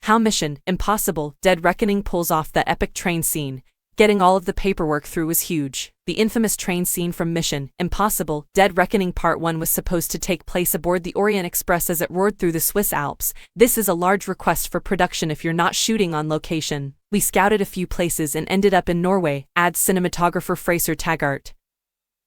How Mission Impossible Dead Reckoning pulls off that epic train scene. Getting all of the paperwork through was huge. The infamous train scene from Mission Impossible Dead Reckoning Part 1 was supposed to take place aboard the Orient Express as it roared through the Swiss Alps. This is a large request for production if you're not shooting on location. We scouted a few places and ended up in Norway, adds cinematographer Fraser Taggart,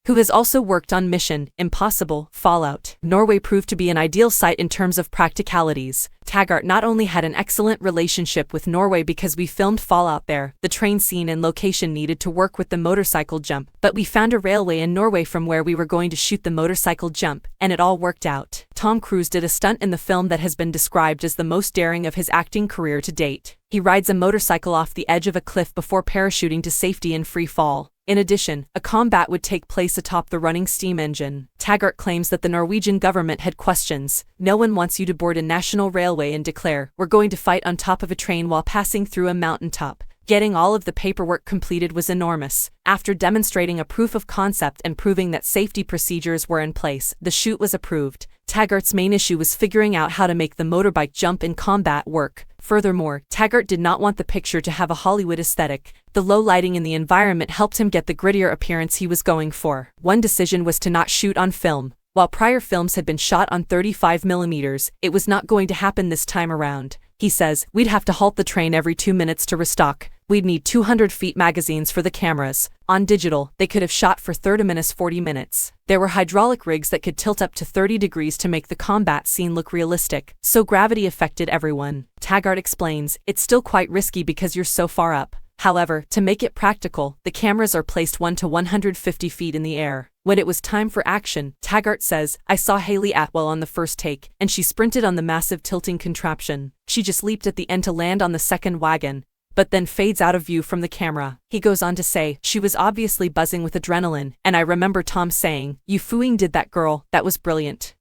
who has also worked on Mission Impossible Fallout. Norway proved to be an ideal site in terms of practicalities. Taggart not only had an excellent relationship with Norway because we filmed Fallout there, the train scene and location needed to work with the motorcycle jump, but we found a railway in Norway from where we were going to shoot the motorcycle jump, and it all worked out. Tom Cruise did a stunt in the film that has been described as the most daring of his acting career to date. He rides a motorcycle off the edge of a cliff before parachuting to safety in free fall. In addition, a combat would take place atop the running steam engine. Taggart claims that the Norwegian government had questions. No one wants you to board a national railway and declare, "We're going to fight on top of a train while passing through a mountaintop." Getting all of the paperwork completed was enormous. After demonstrating a proof of concept and proving that safety procedures were in place, the shoot was approved. Taggart's main issue was figuring out how to make the motorbike jump in combat work. Furthermore, Taggart did not want the picture to have a Hollywood aesthetic. The low lighting in the environment helped him get the grittier appearance he was going for. One decision was to not shoot on film. While prior films had been shot on 35mm, it was not going to happen this time around. He says, "We'd have to halt the train every 2 minutes to restock. We'd need 200 feet magazines for the cameras. On digital, they could have shot for 30 minutes 40 minutes. There were hydraulic rigs that could tilt up to 30 degrees to make the combat scene look realistic, so gravity affected everyone." Taggart explains, "It's still quite risky because you're so far up. However, to make it practical, the cameras are placed 1 to 150 feet in the air." When it was time for action, Taggart says, "I saw Hayley Atwell on the first take, and she sprinted on the massive tilting contraption. She just leaped at the end to land on the second wagon, but then fades out of view from the camera." He goes on to say, "She was obviously buzzing with adrenaline, and I remember Tom saying, 'You fooing did that, girl, that was brilliant.'"